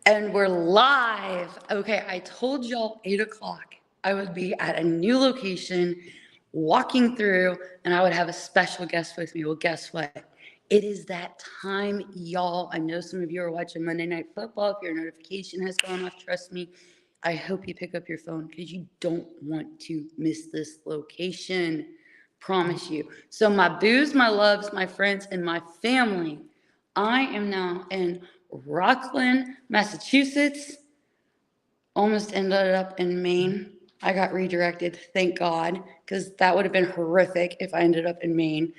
And we're live. Okay, I told y'all 8 o'clock I would be at a new location, walking through, and I would have a special guest with me. Well, guess what? It is that time, y'all. I know some of you are watching Monday Night Football. If your notification has gone off, trust me, I hope you pick up your phone because you don't want to miss this location. Promise you. So my boos, my loves, my friends, and my family, I am now in ROCKLAND, Massachusetts. Almost ended up in Maine. I got redirected, thank God, because that would have been horrific if I ended up in Maine.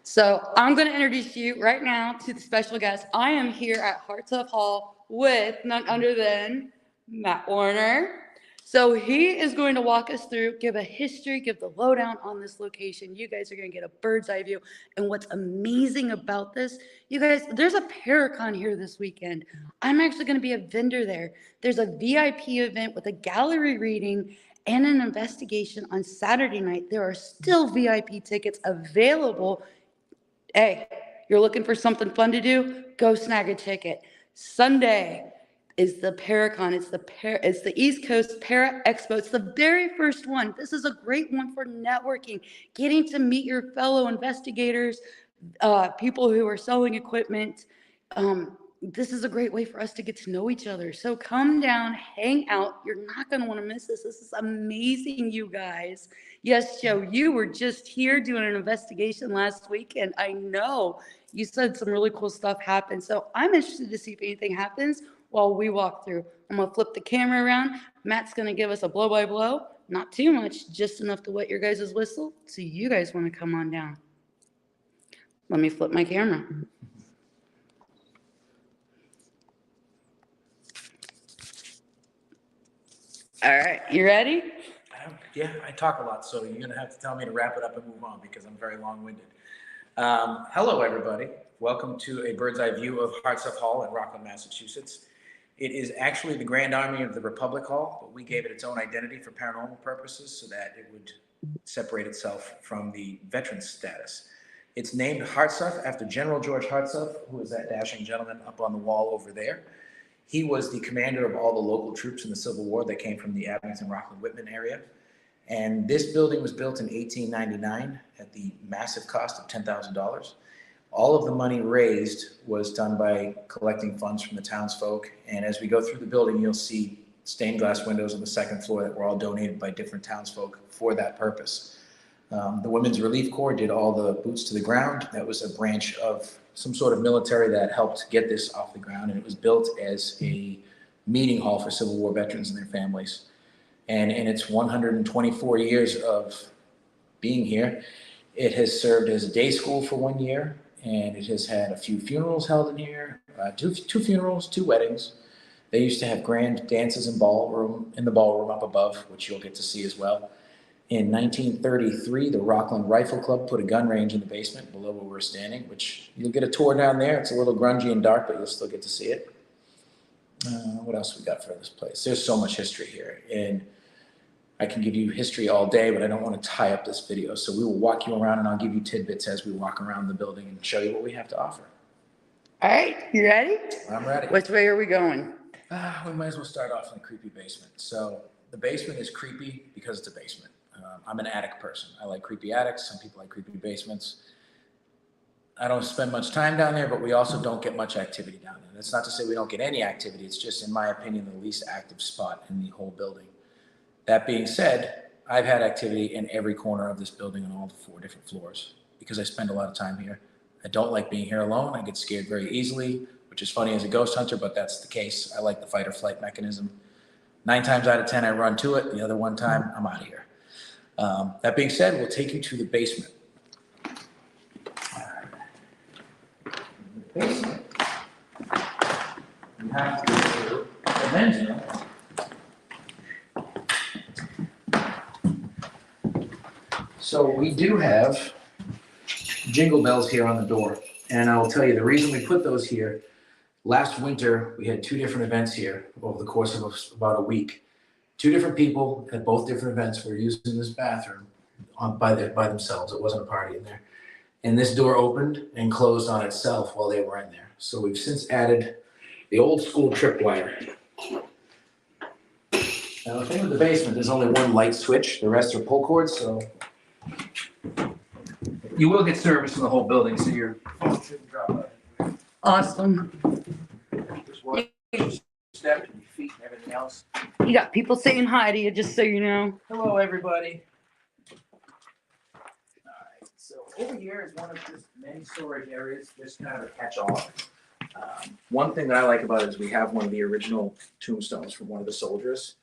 So I'm going to introduce you right now to the special guest. I am here at Hartsuff Hall with none other than Matt Warner. So he is going to walk us through, give a history, give the lowdown on this location. You guys are going to get a bird's eye view. And what's amazing about this, you guys, there's a Paracon here this weekend. I'm actually going to be a vendor there. There's a VIP event with a gallery reading and an investigation on Saturday night. There are still VIP tickets available. Hey, you're looking for something fun to do? Go snag a ticket. Sunday is the Paracon. It's the East Coast Para Expo. It's the very first one. This is a great one for networking, getting to meet your fellow investigators, people who are selling equipment. This is a great way for us to get to know each other. So come down, hang out. You're not going to want to miss this. This is amazing, you guys. Yes, Joe, you were just here doing an investigation last week, and I know you said some really cool stuff happened. So I'm interested to see if anything happens while we walk through. I'm going to flip the camera around. Matt's going to give us a blow-by-blow. Not too much, just enough to wet your guys' whistle. So you guys want to come on down. Let me flip my camera. All right, you ready? Yeah, I talk a lot, so you're going to have to tell me to wrap it up and move on because I'm very long-winded. Hello, everybody. Welcome to a bird's eye view of Hartsuff Hall in Rockland, Massachusetts. It is actually the Grand Army of the Republic Hall, but we gave it its own identity for paranormal purposes so that it would separate itself from the veterans status. It's named Hartsuff after General George Hartsuff, who is that dashing gentleman up on the wall over there. He was the commander of all the local troops in the Civil War that came from the Abington, Rockland, Whitman area. And this building was built in 1899 at the massive cost of $10,000. All of the money raised was done by collecting funds from the townsfolk. And as we go through the building, you'll see stained glass windows on the second floor that were all donated by different townsfolk for that purpose. The Women's Relief Corps did all the boots to the ground. That was a branch of some sort of military that helped get this off the ground. And it was built as a meeting hall for Civil War veterans and their families. And in its 124 years of being here, it has served as a day school for 1 year, and it has had a few funerals held in here, two funerals, 2 weddings. They used to have grand dances in the ballroom up above, which you'll get to see as well. In 1933, the Rockland Rifle Club put a gun range in the basement below where we're standing, which you'll get a tour down there. It's a little grungy and dark, but you'll still get to see it. What else we got for this place? There's so much history here, and I can give you history all day, but I don't want to tie up this video. So we will walk you around, and I'll give you tidbits as we walk around the building and show you what we have to offer. All right, you ready? I'm ready. Which way are we going? We might as well start off in a creepy basement. So the basement is creepy because it's a basement. I'm an attic person. I like creepy attics. Some people like creepy basements. I don't spend much time down there, but we also don't get much activity down there. That's not to say we don't get any activity. It's just, in my opinion, the least active spot in the whole building. That being said, I've had activity in every corner of this building on all the 4 different floors because I spend a lot of time here. I don't like being here alone. I get scared very easily, which is funny as a ghost hunter, but that's the case. I like the fight or flight mechanism. 9 times out of 10, I run to it. The other 1 time, I'm out of here. That being said, we'll take you to the basement. The basement, you have to go through the men's room. So we do have jingle bells here on the door. And I will tell you the reason we put those here, last winter, we had 2 different events here over the course of about a week. 2 different people at both different events were using this bathroom by themselves. It wasn't a party in there. and this door opened and closed on itself while they were in there. So we've since added the old school tripwire. Now the thing with the basement, there's only one light switch. The rest are pull cords, so you will get service in the whole building, so your phone shouldn't drop out. Awesome. Just watch your step and your feet and everything else. You got people saying hi to you, just so you know. Hello, everybody. All right, so over here is one of just many storage areas. Just kind of a catch-all. One thing that I like about it is we have one of the original tombstones from one of the soldiers.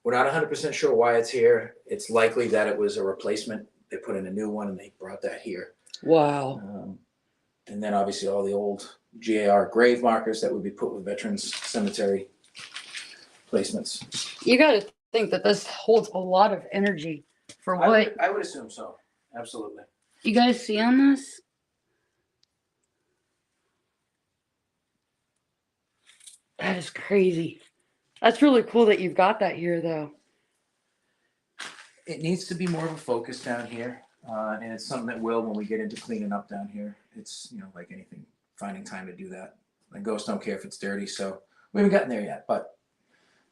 We're not 100% sure why it's here. It's likely that it was a replacement. They put in a new one and they brought that here. Wow. And then obviously all the old GAR grave markers that would be put with Veterans Cemetery placements. You got to think that this holds a lot of energy for what I would assume so. Absolutely. you guys see on this. That is crazy. That's really cool that you've got that here, though. It needs to be more of a focus down here, and it's something that will when we get into cleaning up down here. It's, you know, like anything, finding time to do that. And ghosts don't care if it's dirty, so we haven't gotten there yet. But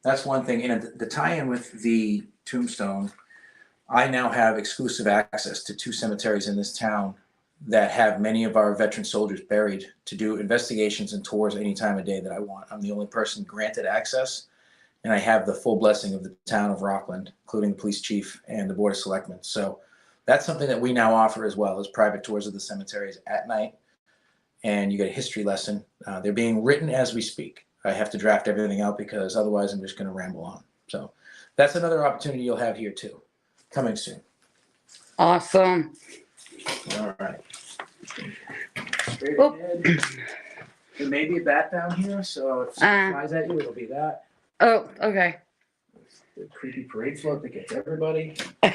that's one thing. And the tie-in with the tombstone, I now have exclusive access to 2 cemeteries in this town that have many of our veteran soldiers buried to do investigations and tours any time of day that I want. I'm the only person granted access. And I have the full blessing of the town of Rockland, including the police chief and the board of selectmen. So that's something that we now offer as well as private tours of the cemeteries at night. And you get a history lesson. They're being written as we speak. I have to draft everything out because otherwise I'm just going to ramble on. So that's another opportunity you'll have here too. Coming soon. Awesome. All right. Straight ahead. There may be a bat down here, so if something flies at you, it'll be that. Oh, okay. The creepy parade float that gets everybody. Oh,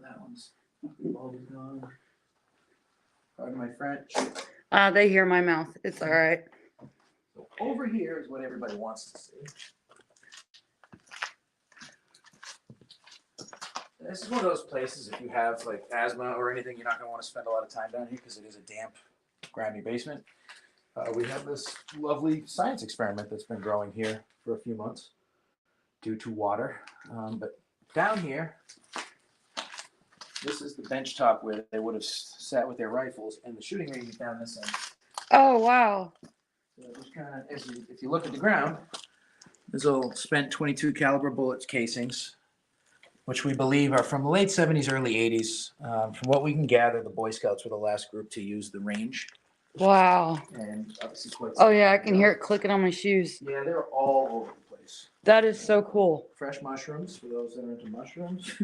that one's gone. Pardon my French. They hear my mouth. It's all right. So over here is what everybody wants to see. This is one of those places, if you have like asthma or anything, you're not going to want to spend a lot of time down here because it is a damp, grimy basement. We have this lovely science experiment that's been growing here for a few months due to water. But down here, this is the bench top where they would have sat with their rifles, and the shooting range is down this end. Oh, wow. So just kind of, if you look at the ground, there's all spent .22 caliber bullets casings, which we believe are from the late 70s, early 80s. From what we can gather, the Boy Scouts were the last group to use the range. Wow. And obviously quite Oh, yeah, I can hear it clicking on my shoes. Yeah, they're all over the place. That is so cool. Fresh mushrooms, for those that are into mushrooms.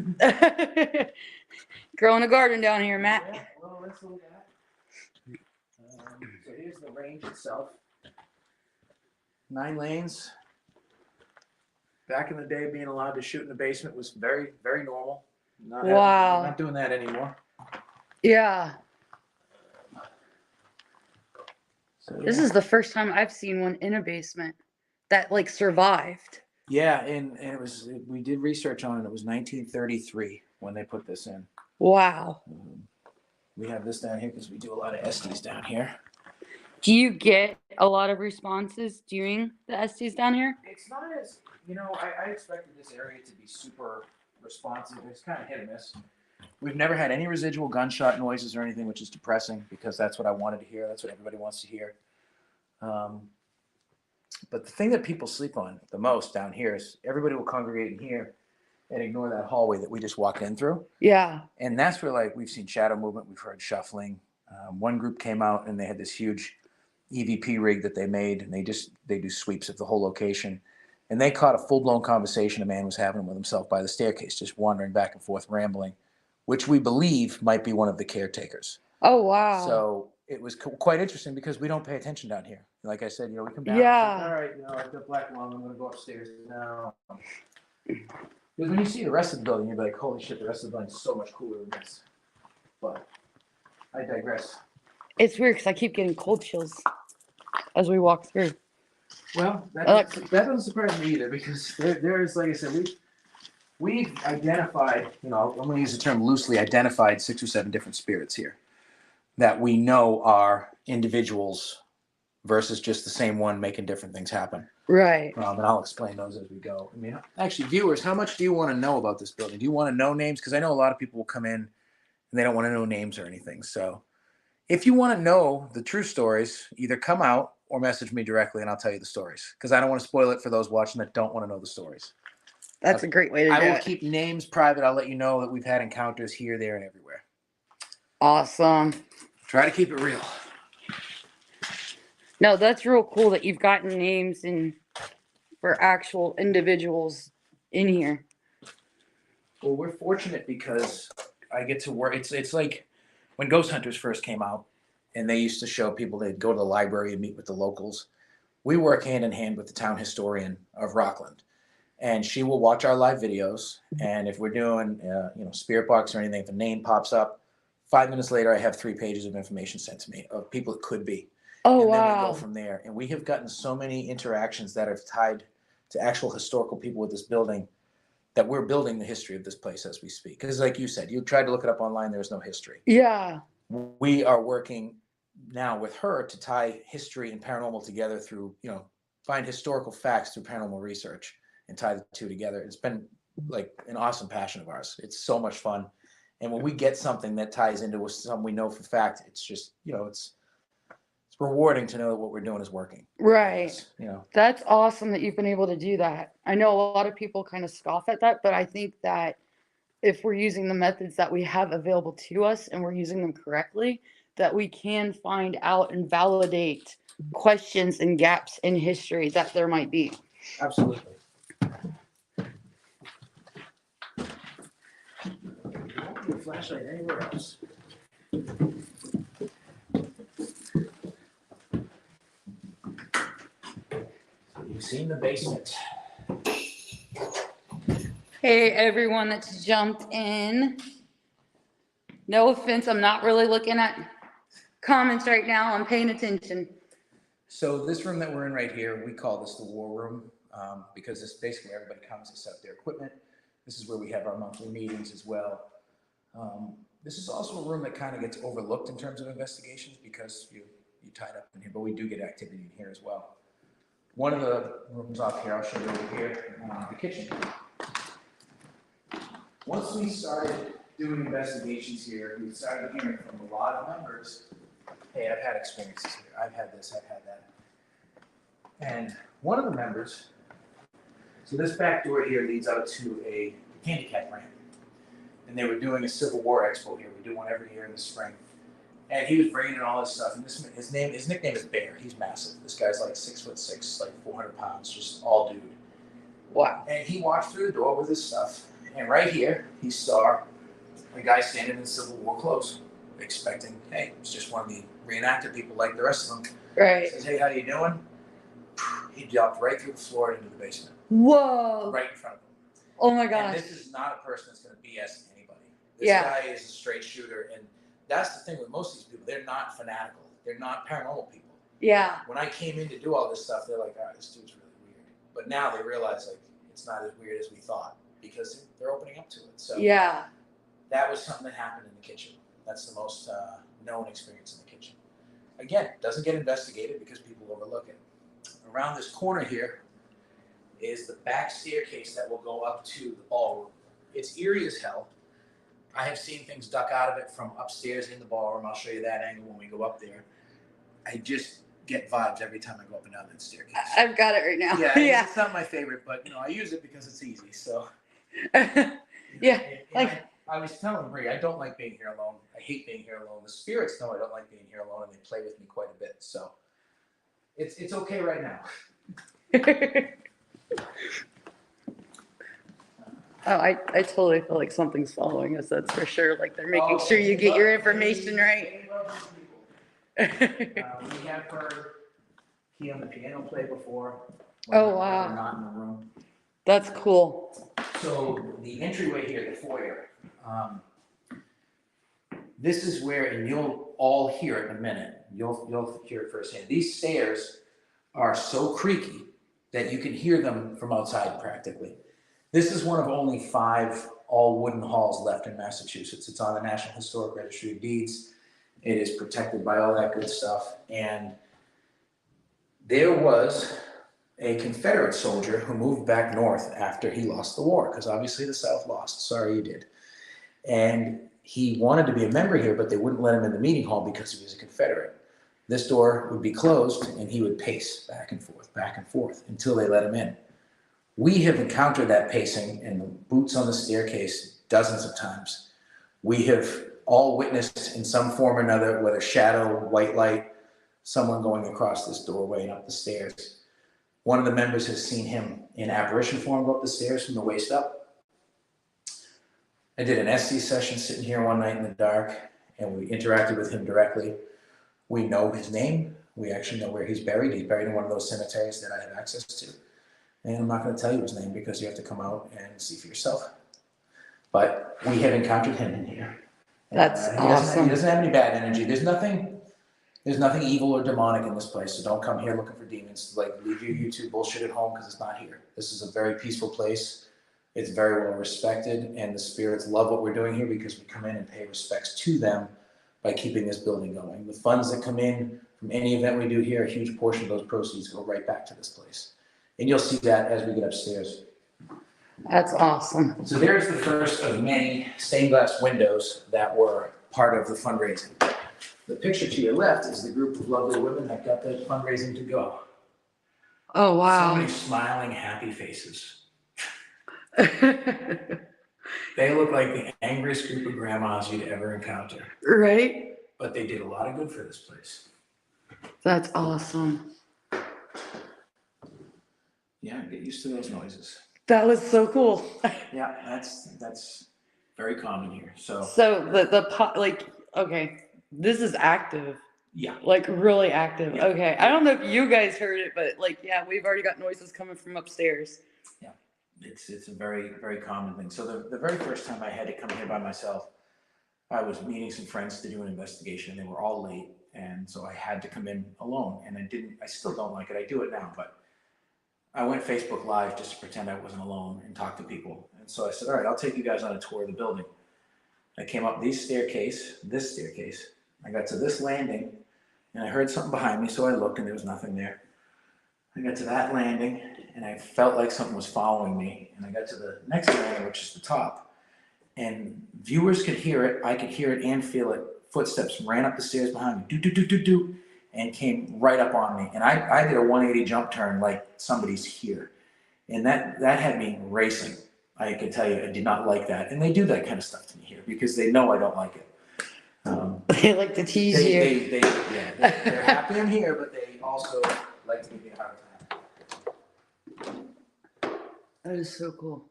Growing a garden down here, Matt. Yeah, a little this, a little that. So here's the range itself. 9 lanes. Back in the day, being allowed to shoot in the basement was very, very normal. Wow. Not doing that anymore. Yeah. So, This is the first time I've seen one in a basement that like survived. Yeah, and it was, we did research on it. It was 1933 when they put this in. Wow. We have this down here because we do a lot of Estes down here. Do you get a lot of responses during the STs down here? It's not as, I expected this area to be super responsive. It's kind of hit or miss. We've never had any residual gunshot noises or anything, which is depressing because that's what I wanted to hear. That's what everybody wants to hear. But the thing that people sleep on the most down here is everybody will congregate in here and ignore that hallway that we just walked in through. Yeah. And that's where, like, we've seen shadow movement. We've heard shuffling. One group came out and they had this huge EVP rig that they made, and they do sweeps of the whole location. And they caught a full-blown conversation a man was having with himself by the staircase, just wandering back and forth, rambling, which we believe might be one of the caretakers. Oh, wow. So it was quite interesting because we don't pay attention down here. Like I said, we come down. Yeah. Like, all right, I've got black lung. I'm going to go upstairs now. Because when you see the rest of the building, you're like, holy shit, the rest of the building is so much cooler than this. But I digress. It's weird because I keep getting cold chills as we walk through. Well, that doesn't surprise me either, because there is, like I said, we've identified, I'm going to use the term loosely, identified 6 or 7 different spirits here that we know are individuals versus just the same one making different things happen. Right. And I'll explain those as we go. I mean, actually, viewers, how much do you want to know about this building? Do you want to know names? Because I know a lot of people will come in and they don't want to know names or anything. So if you want to know the true stories, either come out or message me directly and I'll tell you the stories, because I don't want to spoil it for those watching that don't want to know the stories. That's a great way to do it. I will keep names private. I'll let you know that we've had encounters here, there, and everywhere. Awesome. Try to keep it real. No, that's real cool that you've gotten names for actual individuals in here. Well, we're fortunate because I get to work. It's like when Ghost Hunters first came out and they used to show people, they'd go to the library and meet with the locals. We work hand in hand with the town historian of Rockland. And she will watch our live videos. And if we're doing, spirit box or anything, if a name pops up, 5 minutes later, I have 3 pages of information sent to me of people it could be. Oh, and wow. then we go from there. And we have gotten so many interactions that are tied to actual historical people with this building that we're building the history of this place as we speak. Because like you said, you tried to look it up online, there's no history. Yeah. We are working now with her to tie history and paranormal together through, find historical facts through paranormal research and tie the two together. It's been like an awesome passion of ours. It's so much fun. And when we get something that ties into something we know for fact, it's just, it's rewarding to know that what we're doing is working. Right. That's awesome that you've been able to do that. I know a lot of people kind of scoff at that, but I think that if we're using the methods that we have available to us and we're using them correctly, that we can find out and validate questions and gaps in history that there might be. Absolutely. Your flashlight anywhere else. You've seen the basement. Hey, everyone that's jumped in. No offense, I'm not really looking at comments right now. I'm paying attention. So this room that we're in right here, we call this the war room, because it's basically where everybody comes to set up their equipment. This is where we have our monthly meetings as well. This is also a room that kind of gets overlooked in terms of investigations because you tied up in here, but we do get activity in here as well. One of the rooms off here, I'll show you over here, the kitchen. Once we started doing investigations here, we started hearing from a lot of members, hey, I've had experiences here. I've had this, I've had that. And one of the members, so this back door here leads out to a handicap ramp. And they were doing a Civil War expo here. We do one every year in the spring. And he was bringing in all this stuff. And his nickname is Bear. He's massive. This guy's like 6'6", like 400 pounds, just all dude. Wow. And he walked through the door with his stuff. And right here, he saw a guy standing in Civil War clothes, expecting, hey, it's just one of the reenacted people like the rest of them. Right. He says, hey, how you doing? He jumped right through the floor into the basement. Whoa. Right in front of him. Oh my gosh. And this is not a person that's going to BS anybody. This guy is a straight shooter. And that's the thing with most of these people. They're not fanatical. They're not paranormal people. Yeah. When I came in to do all this stuff, they're like, all right, this dude's really weird. But now they realize like it's not as weird as we thought because they're opening up to it. So yeah, that was something that happened in the kitchen. That's the most known experience in the kitchen. Again, doesn't get investigated because people overlook it. Around this corner here is the back staircase that will go up to the ballroom. It's eerie as hell. I have seen things duck out of it from upstairs in the ballroom. I'll show you that angle when we go up there. I just get vibes every time I go up and down that staircase. I've got it right now. Yeah, it's not my favorite, but I use it because it's easy. So yeah, I was telling Bree, I don't like being here alone. I hate being here alone. The spirits know I don't like being here alone, and they play with me quite a bit. So it's okay right now. Oh, I totally feel like something's following us. That's for sure. Like they're making sure you get your information right. We have heard he on the piano play before. Oh wow! We're not in the room. That's cool. So the entryway here, the foyer. This is where, and you'll all hear it in a minute. You'll hear it firsthand. These stairs are so creaky that you can hear them from outside practically. This is one of only 5 all wooden halls left in Massachusetts. It's on the National Historic Registry of Deeds. It is protected by all that good stuff. And there was a Confederate soldier who moved back north after he lost the war, because obviously the South lost. Sorry you did. And he wanted to be a member here, but they wouldn't let him in the meeting hall because he was a Confederate. This door would be closed and he would pace back and forth until they let him in. We have encountered that pacing and the boots on the staircase dozens of times. We have all witnessed in some form or another, whether shadow, white light, someone going across this doorway and up the stairs. One of the members has seen him in apparition form go up the stairs from the waist up. I did an SC session sitting here one night in the dark, and we interacted with him directly. We know his name. We actually know where he's buried. He's buried in one of those cemeteries that I have access to. And I'm not going to tell you his name because you have to come out and see for yourself. But we have encountered him in here. That's awesome. He doesn't have any bad energy. There's nothing evil or demonic in this place. So don't come here looking for demons. Like, leave your YouTube bullshit at home because it's not here. This is a very peaceful place. It's very well respected, and the spirits love what we're doing here because we come in and pay respects to them by keeping this building going. The funds that come in from any event we do here, a huge portion of those proceeds go right back to this place. And you'll see that as we get upstairs. That's awesome. So there's the first of many stained glass windows that were part of the fundraising. The picture to your left is the group of lovely women that got the fundraising to go. Oh, wow. So many smiling, happy faces. They look like the angriest group of grandmas you'd ever encounter. Right? But they did a lot of good for this place. That's awesome. Yeah, get used to those noises. That was so cool. Yeah, that's very common here. So the pot, like, okay, this is active. Yeah. Like, really active. Yeah. Okay. I don't know if you guys heard it, but like, yeah, we've already got noises coming from upstairs. Yeah. It's a very, very common thing. So the very first time I had to come here by myself, I was meeting some friends to do an investigation. They were all late, and so I had to come in alone. And I still don't like it. I do it now, but I went Facebook Live just to pretend I wasn't alone and talk to people. And so I said, all right, I'll take you guys on a tour of the building. I came up this staircase. I got to this landing, and I heard something behind me, so I looked, and there was nothing there. I got to that landing, and I felt like something was following me. And I got to the next landing, which is the top. And viewers could hear it, I could hear it and feel it. Footsteps ran up the stairs behind me, do, and came right up on me. And I did a 180 jump turn like somebody's here. And that had me racing. I can tell you, I did not like that. And they do that kind of stuff to me here because they know I don't like it. They like to tease you. They're happy I'm here, but they also like to give me a hard time. That is so cool.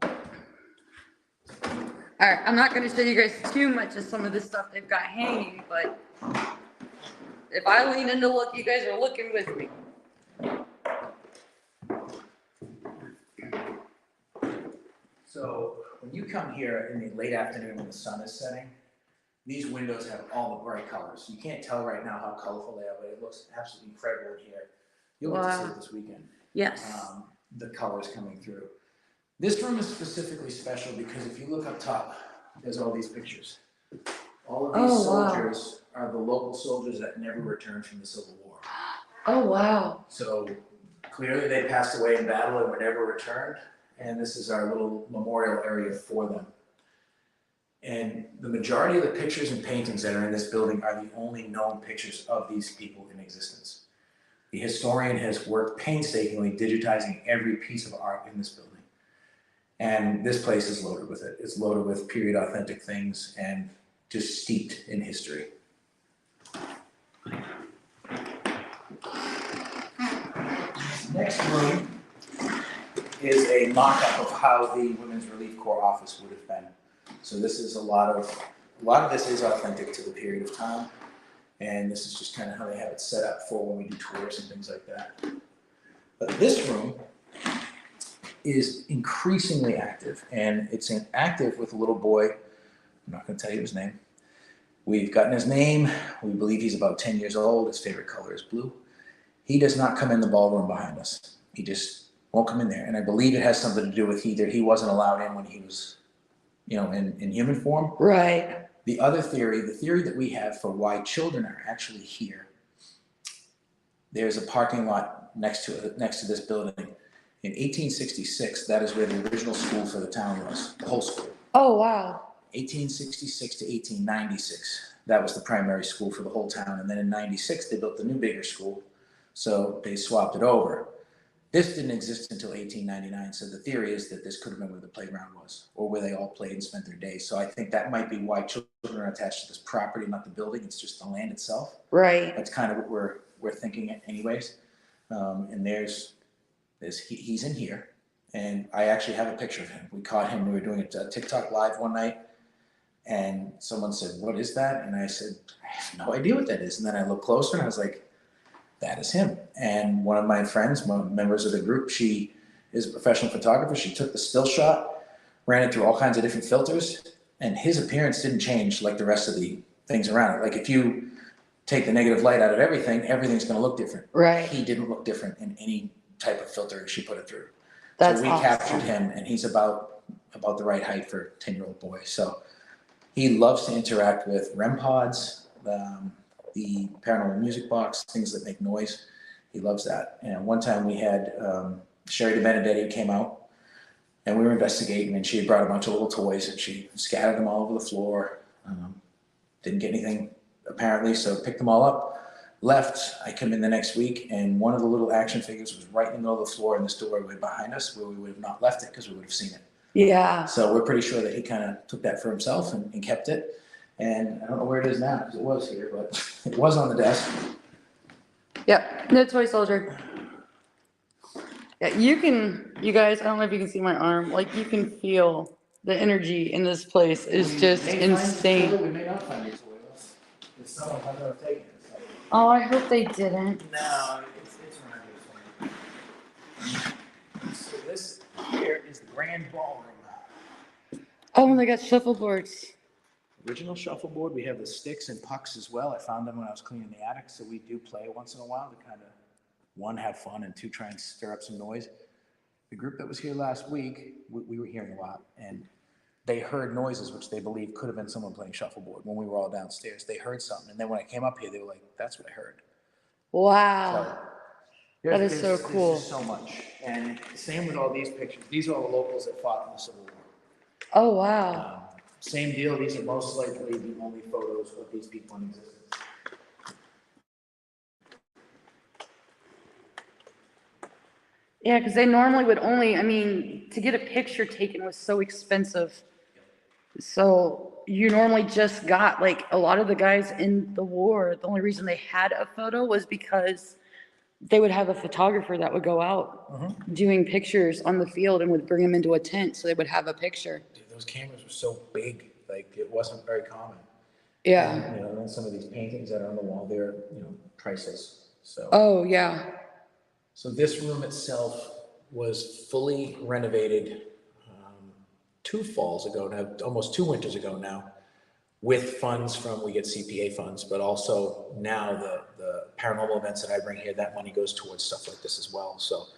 All right, I'm not going to show you guys too much of some of the stuff they've got hanging, but if I lean in to look, you guys are looking with me. So when you come here in the late afternoon when the sun is setting, these windows have all the bright colors. You can't tell right now how colorful they are, but it looks absolutely incredible in here. You'll get to see it this weekend. Yes. The colors coming through. This room is specifically special because if you look up top, there's all these pictures. All of these soldiers are the local soldiers that never returned from the Civil War. Oh, wow. So clearly they passed away in battle and were never returned. And this is our little memorial area for them. And the majority of the pictures and paintings that are in this building are the only known pictures of these people in existence. The historian has worked painstakingly digitizing every piece of art in this building. And this place is loaded with it. It's loaded with period authentic things and just steeped in history. Next room is a mock-up of how the Women's Relief Corps office would have been. So this is a lot of this is authentic to the period of time. And this is just kind of how they have it set up for when we do tours and things like that. But this room is increasingly active, and it's active with a little boy. I'm not going to tell you his name. We've gotten his name. We believe he's about 10 years old. His favorite color is blue. He does not come in the ballroom behind us. He just won't come in there. And I believe it has something to do with either he wasn't allowed in when he was, in human form. Right. The other theory, the theory that we have for why children are actually here, there's a parking lot next to this building. In 1866, that is where the original school for the town was, the whole school. Oh, wow. 1866 to 1896, that was the primary school for the whole town. And then in 96, they built the new bigger school. So they swapped it over. This didn't exist until 1899. So the theory is that this could have been where the playground was, or where they all played and spent their days. So I think that might be why children are attached to this property, not the building. It's just the land itself. Right. That's kind of what we're thinking anyways. And he's in here. And I actually have a picture of him. We caught him. We were doing a TikTok live one night. And someone said, "What is that?" And I said, "I have no idea what that is." And then I looked closer and I was like, that is him. And one of my friends, one of the members of the group, she is a professional photographer. She took the still shot, ran it through all kinds of different filters, and his appearance didn't change like the rest of the things around it. Like if you take the negative light out of everything's going to look different. Right. He didn't look different in any type of filter she put it through. That's so we awesome. captured him, and he's about the right height for a 10-year-old boy. So he loves to interact with REM pods, the paranormal music box, things that make noise. He loves that. And one time we had Sherry DeBenedetti came out, and we were investigating, and she had brought a bunch of little toys, and she scattered them all over the floor. Didn't get anything apparently, so picked them all up, left. I come in the next week, and one of the little action figures was right in the middle of the floor in this doorway behind us, where we would have not left it because we would have seen it. Yeah. So we're pretty sure that he kind of took that for himself and kept it. And I don't know where it is now, because it was here, but it was on the desk. Yep. No toy soldier. Yeah, you guys, I don't know if you can see my arm, like you can feel the energy in this place is just insane. We may not find it. If someone might have taken it. Oh, I hope they didn't. No, it's around here. So this here is the grand ballroom. Oh, and they got shuffleboards. Original shuffleboard. We have the sticks and pucks as well. I found them when I was cleaning the attic, so we do play once in a while to kind of, one, have fun, and two, try and stir up some noise. The group that was here last week, we were hearing a lot, and they heard noises which they believe could have been someone playing shuffleboard when we were all downstairs. They heard something, and then when I came up here, they were like, "That's what I heard." Wow. So that is so cool. There's just so much. And same with all these pictures. These are all the locals that fought in the Civil War. Oh, wow. Same deal. These are most likely the only photos of these people in existence. Yeah, because they normally would only, to get a picture taken was so expensive. So you normally just got, like, a lot of the guys in the war, the only reason they had a photo was because they would have a photographer that would go out doing pictures on the field and would bring them into a tent so they would have a picture. Dude, those cameras were so big, like it wasn't very common. Yeah. And, then some of these paintings that are on the wall, they're, priceless. So. Oh, yeah. So this room itself was fully renovated 2 falls ago now, almost 2 winters ago now, with funds from, we get CPA funds, but also now the paranormal events that I bring here, that money goes towards stuff like this as well. So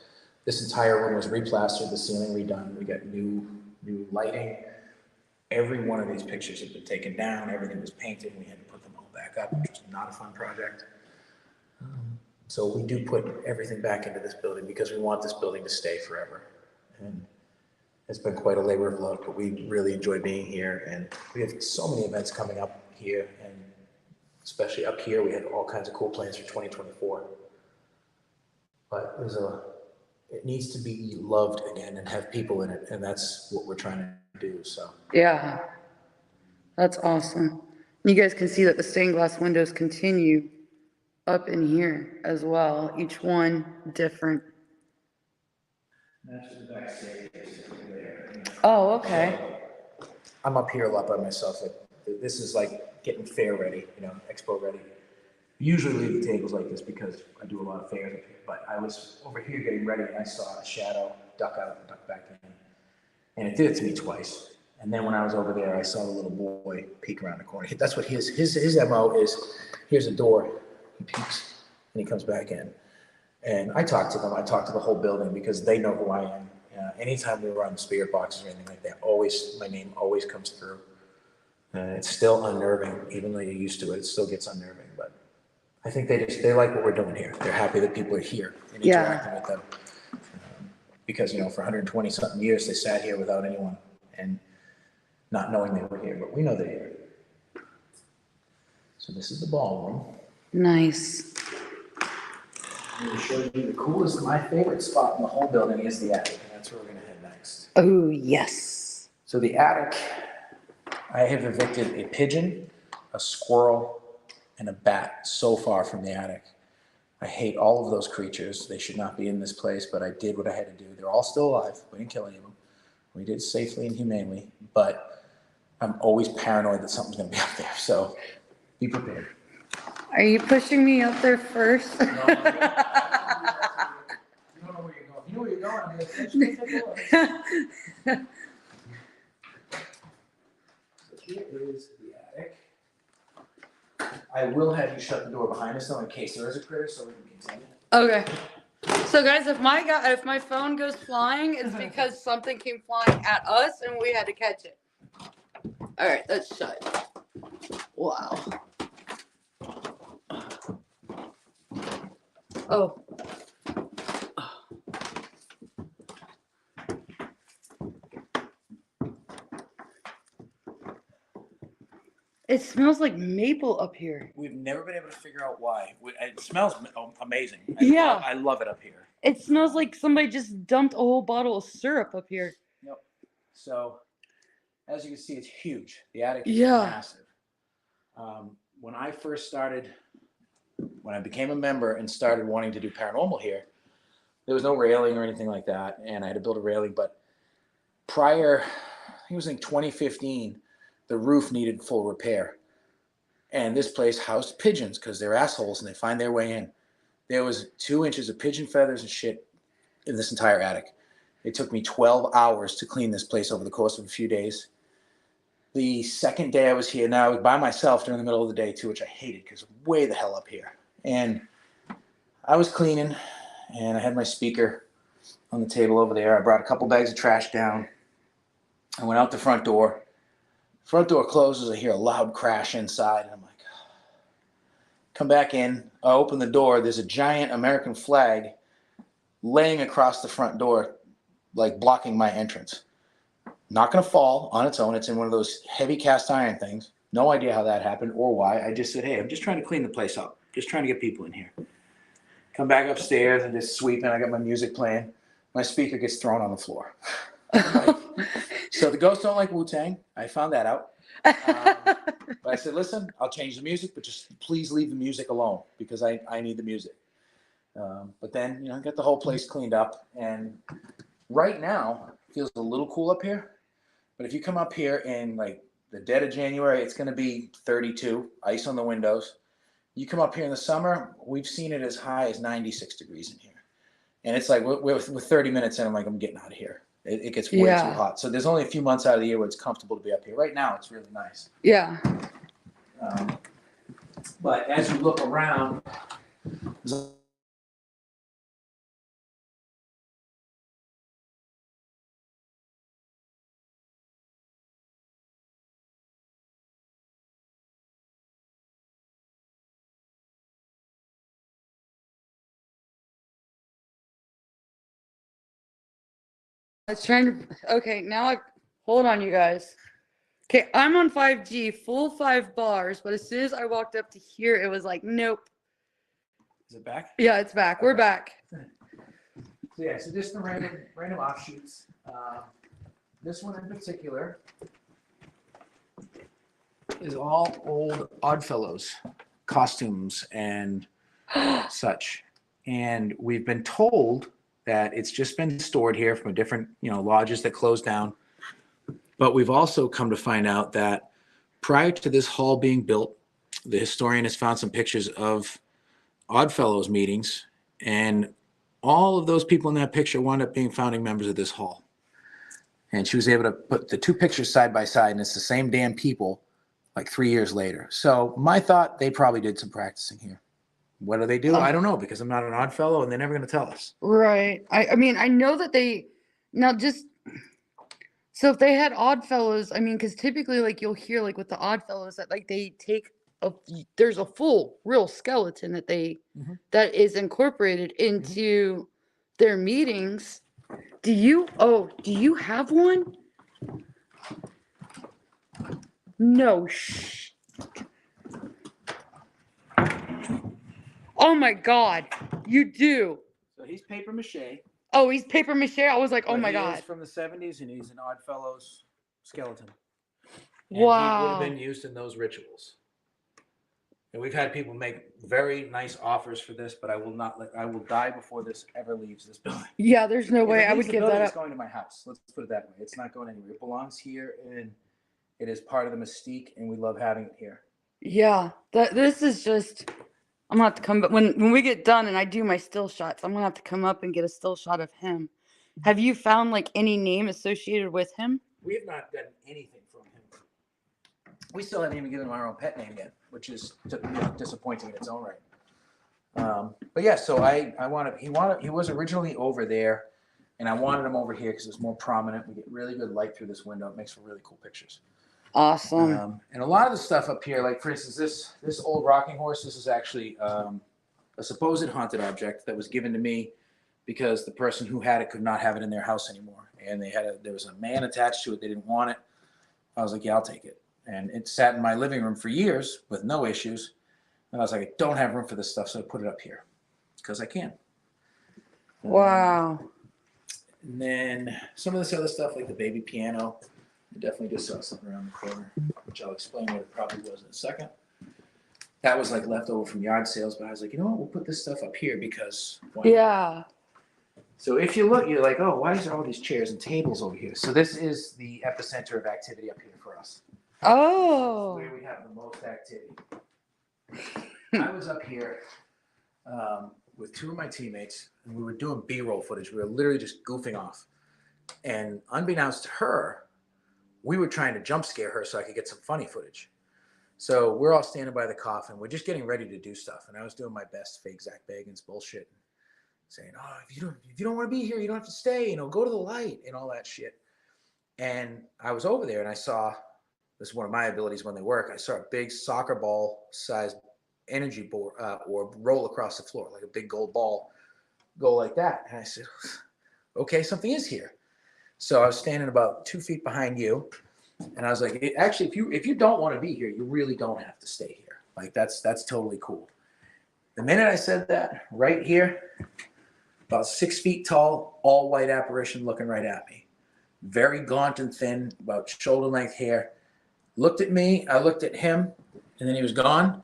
this entire room was replastered, the ceiling redone, we got new lighting. Every one of these pictures had been taken down, everything was painted, we had to put them all back up, which was not a fun project. So we do put everything back into this building because we want this building to stay forever. And it's been quite a labor of love, but we really enjoy being here. And we have so many events coming up here, and especially up here, we have all kinds of cool plans for 2024. But it needs to be loved again and have people in it, and that's what we're trying to do. So Yeah, that's awesome. You guys can see that the stained glass windows continue up in here as well, each one different. that's the backstage there. Oh, okay. So I'm up here a lot by myself. This is like getting fair ready, expo ready. Usually leave the tables like this because I do a lot of fairs up here. But I was over here getting ready, and I saw a shadow duck out and duck back in. And it did it to me twice. And then when I was over there, I saw the little boy peek around the corner. That's what his MO is. Here's a door. He peeks and he comes back in. And I talk to them. I talk to the whole building because they know who I am. Anytime we run spirit boxes or anything like that, my name always comes through. It's still unnerving, even though you're used to it. It still gets unnerving, but I think they like what we're doing here. They're happy that people are here and interacting with them. Because, for 120 something years, they sat here without anyone and not knowing they were here, but we know they're here. So this is the ballroom. Nice. I'm going to show you the coolest, my favorite spot in the whole building is the attic, and that's where we're going to head next. Oh, yes. So the attic, I have evicted a pigeon, a squirrel, and a bat so far from the attic. I hate all of those creatures. They should not be in this place, but I did what I had to do. They're all still alive. We didn't kill any of them. We did safely and humanely, but I'm always paranoid that something's going to be up there, so be prepared. Are you pushing me up there first? No, you don't know where you're going. You know where you're going. I'm going to take a look. So here is the attic. I will have you shut the door behind us though in case there is a critter so we can continue. Okay. So guys, if my phone goes flying, it's because something came flying at us and we had to catch it. All right, that's shut. Wow. Oh. It smells like maple up here. We've never been able to figure out why. It smells amazing. I love it up here. It smells like somebody just dumped a whole bottle of syrup up here. Yep. So, as you can see, it's huge. The attic is massive. When I became a member and started wanting to do paranormal here, there was no railing or anything like that, and I had to build a railing. But prior, I think it was in 2015, the roof needed full repair. And this place housed pigeons because they're assholes and they find their way in. There was 2 inches of pigeon feathers and shit in this entire attic. It took me 12 hours to clean this place over the course of a few days. The second day I was here, now I was by myself during the middle of the day too, which I hated because way the hell up here. And I was cleaning and I had my speaker on the table over there. I brought a couple bags of trash down. I went out the front door. Front door closes, I hear a loud crash inside, and I'm like, come back in. I open the door, there's a giant American flag laying across the front door, like blocking my entrance. Not gonna fall on its own, it's in one of those heavy cast iron things. No idea how that happened or why. I just said, hey, I'm just trying to clean the place up. Just trying to get people in here. Come back upstairs and just sweeping, I got my music playing. My speaker gets thrown on the floor. So the ghosts don't like Wu-Tang. I found that out. But I said, listen, I'll change the music, but just please leave the music alone because I need the music. But then, I got the whole place cleaned up. And right now, it feels a little cool up here. But if you come up here in like the dead of January, it's going to be 32, ice on the windows. You come up here in the summer, we've seen it as high as 96 degrees in here. And it's like, we're 30 minutes in, I'm like, I'm getting out of here. It gets way too hot. So there's only a few months out of the year where it's comfortable to be up here. Right now, it's really nice. Yeah. But as you look around, I was trying to. Okay, hold on, you guys. Okay, I'm on 5G, full 5 bars, but as soon as I walked up to here, it was like, nope. Is it back? Yeah, it's back. Okay. We're back. So just the random offshoots. This one in particular is all old Oddfellows costumes and such. And we've been told that it's just been stored here from different, lodges that closed down. But we've also come to find out that prior to this hall being built, the historian has found some pictures of Oddfellows meetings, and all of those people in that picture wound up being founding members of this hall. And she was able to put the 2 pictures side by side, and it's the same damn people like 3 years later. So my thought, they probably did some practicing here. What do they do? I don't know, because I'm not an odd fellow, and they're never going to tell us. Right. I mean, I know that they now just so if they had Odd Fellows, I mean, because typically, like you'll hear, like with the Odd Fellows, that like they take there's a full real skeleton that that is incorporated into their meetings. Do you have one? No. Oh my God, you do. So he's paper mache. Oh, he's paper mache. I was like, oh my God. He's from the 70s, and he's an Odd Fellows skeleton. And Wow. he would have been used in those rituals. And we've had people make very nice offers for this, but I will die before this ever leaves this building. Yeah, there's no way I would give that up. It's going to my house. Let's put it that way. It's not going anywhere. It belongs here, and it is part of the mystique, and we love having it here. Yeah, this is just. I'm gonna have to come, but when we get done and I do my still shots, I'm gonna have to come up and get a still shot of him. Have you found like any name associated with him? We have not gotten anything from him. We still haven't even given him our own pet name yet, which is disappointing in its own right. But yeah, so he was originally over there, and I wanted him over here because it's more prominent. We get really good light through this window. It makes for really cool pictures. Awesome. And a lot of the stuff up here, like for instance, this old rocking horse, this is actually a supposed haunted object that was given to me because the person who had it could not have it in their house anymore. And there was a man attached to it. They didn't want it. I was like, yeah, I'll take it. And it sat in my living room for years with no issues. And I was like, I don't have room for this stuff, so I put it up here because I can. Wow. And then some of this other stuff, like the baby piano, I definitely just saw something around the corner, which I'll explain what it probably was in a second. That was like leftover from yard sales, but I was like, you know what, we'll put this stuff up here because yeah. So if you look, you're like, oh, why is there all these chairs and tables over here? So this is the epicenter of activity up here for us. Oh. Where we have the most activity. I was up here with two of my teammates, and we were doing B-roll footage. We were literally just goofing off. And unbeknownst to her, we were trying to jump scare her so I could get some funny footage. So we're all standing by the coffin. We're just getting ready to do stuff. And I was doing my best fake Zach Bagans bullshit. Saying, oh, if you don't want to be here, you don't have to stay, go to the light and all that shit. And I was over there and I saw, this is one of my abilities when they work, I saw a big soccer ball sized energy board or roll across the floor, like a big gold ball go like that. And I said, okay, something is here. So I was standing about 2 feet behind you. And I was like, actually, if you don't want to be here, you really don't have to stay here. Like that's totally cool. The minute I said that, right here, about 6 feet tall, all white apparition looking right at me. Very gaunt and thin, about shoulder length hair. Looked at me, I looked at him, and then he was gone.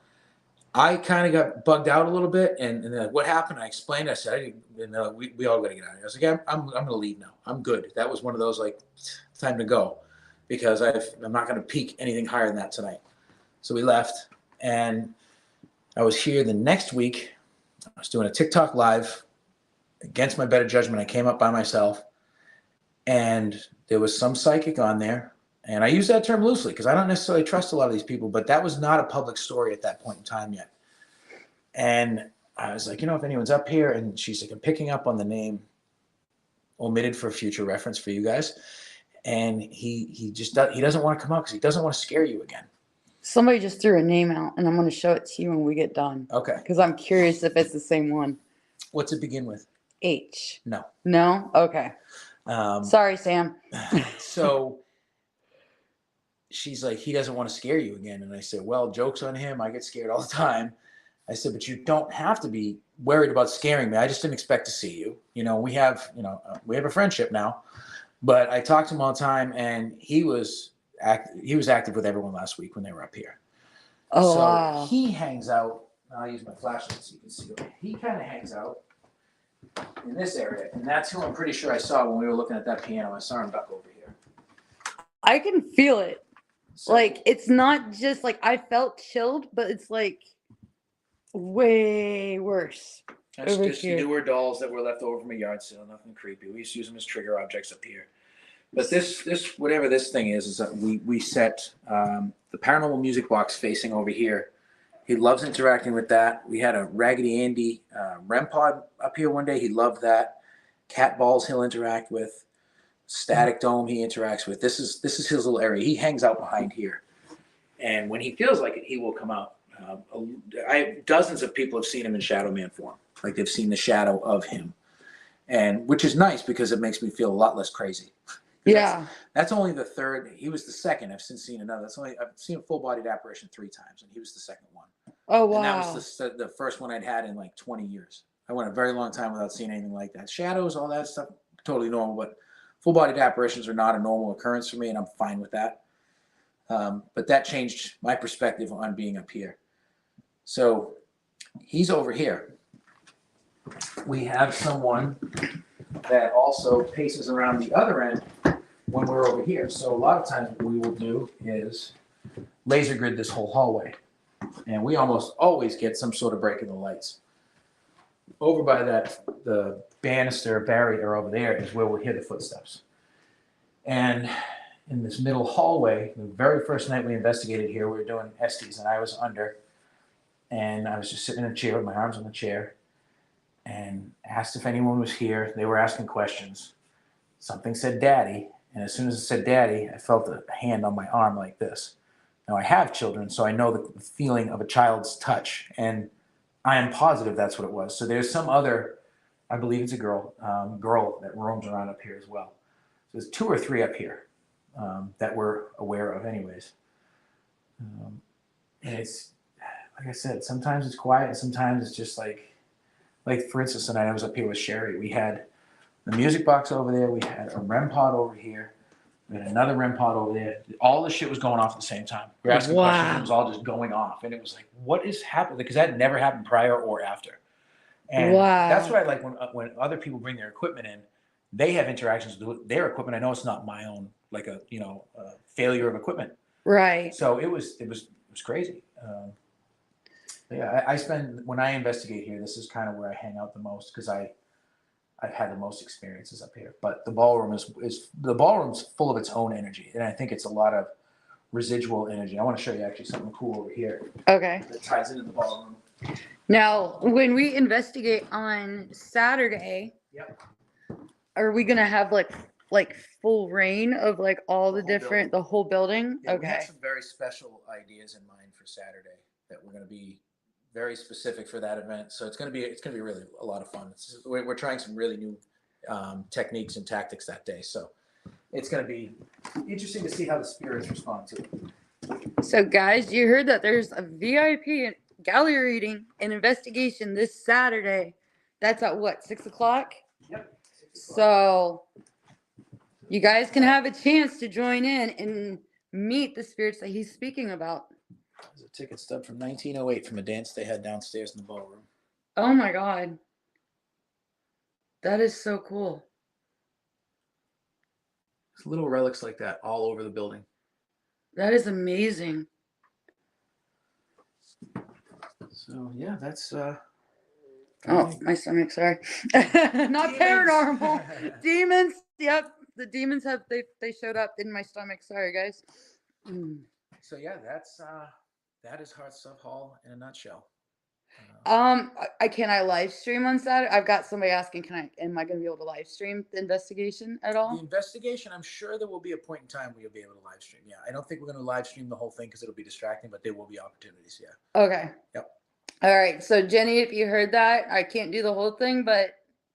I kind of got bugged out a little bit, and then what happened? I explained. I said, we all got to get out of here. I was like, I'm going to leave now. I'm good. That was one of those, like, time to go, because I'm not going to peak anything higher than that tonight. So we left, and I was here the next week. I was doing a TikTok live. Against my better judgment, I came up by myself, and there was some psychic on there. And I use that term loosely because I don't necessarily trust a lot of these people, but that was not a public story at that point in time yet. And I was like, if anyone's up here, and she's like, I'm picking up on the name omitted for future reference for you guys. And he doesn't want to come out because he doesn't want to scare you again. Somebody just threw a name out, and I'm going to show it to you when we get done. Okay. Because I'm curious if it's the same one. What's it begin with? H. No. No? Okay. Sorry, Sam. So she's like, he doesn't want to scare you again. And I said, well, joke's on him. I get scared all the time. I said, but you don't have to be worried about scaring me. I just didn't expect to see you. We have a friendship now. But I talked to him all the time, and he was active with everyone last week when they were up here. Oh, so wow. He hangs out. I'll use my flashlight so you can see him. He kind of hangs out in this area, and that's who I'm pretty sure I saw when we were looking at that piano. I saw him duck over here. I can feel it. So, like, it's not just like I felt chilled, but it's like way worse. That's over just here. Newer dolls that were left over from a yard sale. Nothing creepy. We used to use them as trigger objects up here. But this whatever this thing is that we set the paranormal music box facing over here, He loves interacting with that. We had a Raggedy Andy REM pod up here one day. He loved that. Cat balls he'll interact with. Static dome he interacts with. This is his little area. He hangs out behind here, and when he feels like it, he will come out. Dozens of people have seen him in Shadow Man form, like they've seen the shadow of him, and which is nice because it makes me feel a lot less crazy. Yeah. That's only the third. He was the second. I've since seen another. I've seen a full-bodied apparition 3 times, and he was the second one. Oh, wow. And that was the first one I'd had in like 20 years. I went a very long time without seeing anything like that. Shadows, all that stuff, totally normal, but full-bodied apparitions are not a normal occurrence for me, and I'm fine with that. But that changed my perspective on being up here. So he's over here. We have someone that also paces around the other end when we're over here. So a lot of times what we will do is laser grid this whole hallway. And we almost always get some sort of break in the lights. Over by the banister barrier over there is where we'll hear the footsteps. And in this middle hallway, the very first night we investigated here, we were doing Estes, and I was under. And I was just sitting in a chair with my arms on the chair and asked if anyone was here. They were asking questions. Something said daddy. And as soon as it said daddy, I felt a hand on my arm like this. Now I have children, so I know the feeling of a child's touch. And I am positive that's what it was. So there's some other, I believe it's a girl that roams around up here as well. So there's 2 or 3 up here that we're aware of anyways. And it's, like I said, sometimes it's quiet and sometimes it's just like for instance, tonight I was up here with Sherry. We had the music box over there. We had a REM pod over here. We had another REM pod over there. All this shit was going off at the same time. We were asking questions and it was all just going off. And it was like, what is happening? Because that never happened prior or after. And that's why I like when other people bring their equipment in, they have interactions with their equipment. I know it's not my own, like a failure of equipment. Right. So it was crazy. Yeah, I spend, when I investigate here, this is kind of where I hang out the most because I've had the most experiences up here. But the ballroom is full of its own energy, and I think it's a lot of residual energy. I want to show you actually something cool over here. Okay. That ties into the ballroom. Now, when we investigate on Saturday, Yep. Are we gonna have like full reign of like all the different building. the whole building? Yeah, Okay. We have some very special ideas in mind for Saturday that we're going to be very specific for that event. So it's going to be really a lot of fun. We're trying some really new techniques and tactics that day. So it's going to be interesting to see how the spirits respond to it. So guys, you heard that there's a VIP gallery reading and investigation this Saturday. That's at what, 6 o'clock? Yep. 6 o'clock. So you guys can have a chance to join in and meet the spirits that he's speaking about. There's a ticket stub from 1908 from a dance they had downstairs in the ballroom. Oh my God. That is so cool. There's little relics like that all over the building. That is amazing. So yeah, that's Oh, my stomach, sorry. Not Demons. paranormal. Demons. Yep. The demons they showed up in my stomach. Sorry, guys. So yeah, that is Hartsuff Hall in a nutshell. Can I live stream on Saturday? I've got somebody asking, am I going to be able to live stream the investigation at all? The investigation, I'm sure there will be a point in time where you'll be able to live stream. Yeah, I don't think we're going to live stream the whole thing because it'll be distracting, but there will be opportunities. Yeah. Okay. Yep. All right. So Jenny, if you heard that, I can't do the whole thing, but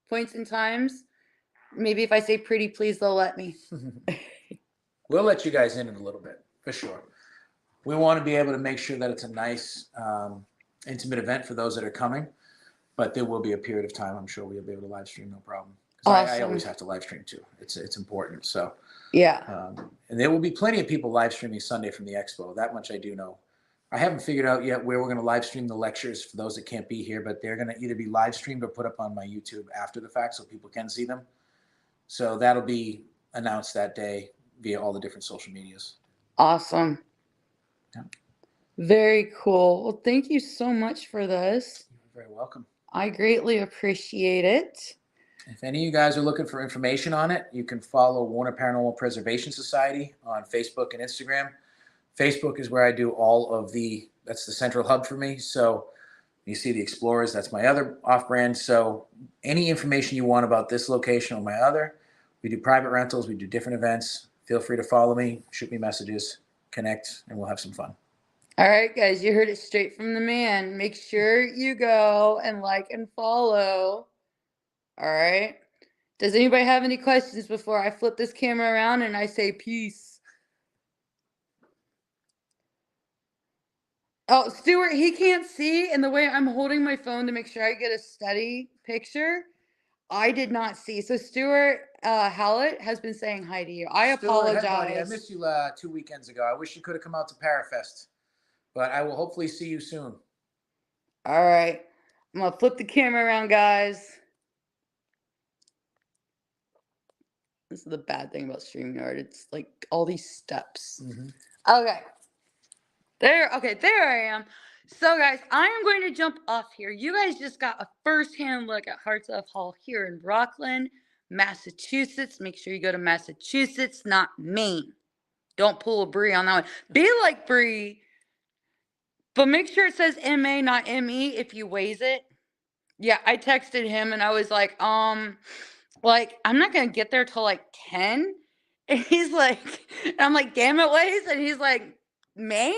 points and times. Maybe if I say pretty please, they'll let me. We'll let you guys in a little bit for sure. We want to be able to make sure that it's a nice, intimate event for those that are coming, but there will be a period of time I'm sure we'll be able to live stream, no problem. Awesome. I always have to live stream too. It's important. So yeah. And there will be plenty of people live streaming Sunday from the expo. That much I do know. I haven't figured out yet where we're going to live stream the lectures for those that can't be here, but they're going to either be live streamed or put up on my YouTube after the fact so people can see them. So that'll be announced that day via all the different social medias. Awesome. Yeah. Very cool. Well, thank you so much for this. You're very welcome. I greatly appreciate it. If any of you guys are looking for information on it, you can follow Warner Paranormal Preservation Society on Facebook and Instagram. Facebook is where I do all of the that's the central hub for me. So you see the Explorers, that's my other off-brand. So any information you want about this location or my other, we do private rentals, we do different events. Feel free to follow me, shoot me messages, connect, and we'll have some fun. All right, guys, you heard it straight from the man. Make sure you go and like and follow. All right. Does anybody have any questions before I flip this camera around and I say peace? Oh, Stuart, he can't see, and the way I'm holding my phone to make sure I get a steady picture, I did not see. So Stuart Hallett has been saying hi to you. I apologize. Buddy. I missed you 2 weekends ago. I wish you could have come out to Parafest, but I will hopefully see you soon. All right. I'm going to flip the camera around, guys. This is the bad thing about StreamYard. It's like all these steps. Okay. There I am. So, guys, I am going to jump off here. You guys just got a first-hand look at Hartsuff Hall here in Rockland, Massachusetts. Make sure you go to Massachusetts, not Maine. Don't pull a Bree on that one. Be like Bree, but make sure it says M-A, not M-E if you weighs it. Yeah, I texted him and I was like, I'm not going to get there till like 10. And he's like, and I'm like, damn it, Waze. And he's like, Maine?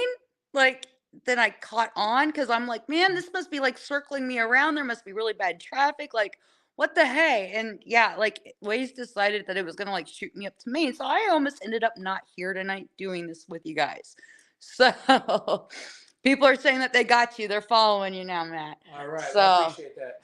Like, then I caught on because I'm like, man, this must be like circling me around. There must be really bad traffic. Like, what the hey? And yeah, like Waze decided that it was going to like shoot me up to Maine. So I almost ended up not here tonight doing this with you guys. So people are saying that they got you. They're following you now, Matt. All right. So, I appreciate that.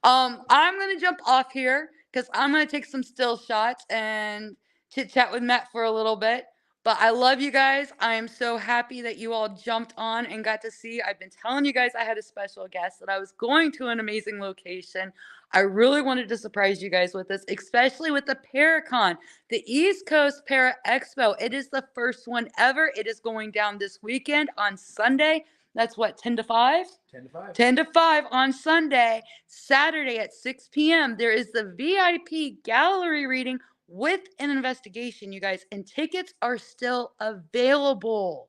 I'm going to jump off here because I'm going to take some still shots and chit chat with Matt for a little bit. But I love you guys. I am so happy that you all jumped on and got to see. I've been telling you guys I had a special guest, that I was going to an amazing location. I really wanted to surprise you guys with this, especially with the Paracon, the East Coast Para Expo. It is the first one ever. It is going down this weekend on Sunday. That's what, 10 to 5? 10 to 5. 10 to 5 on Sunday. Saturday at 6 p.m. There is the VIP gallery reading with an investigation, you guys, and tickets are still available.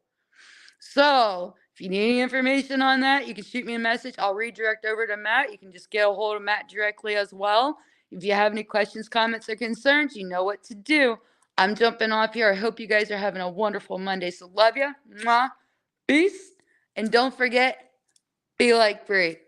So if you need any information on that, you can shoot me a message. I'll redirect over to Matt. You can just get a hold of Matt directly as well. If you have any questions, comments, or concerns, you know what to do. I'm jumping off here. I hope you guys are having a wonderful Monday. So love you. Mwah. Peace. And don't forget, be like Bree.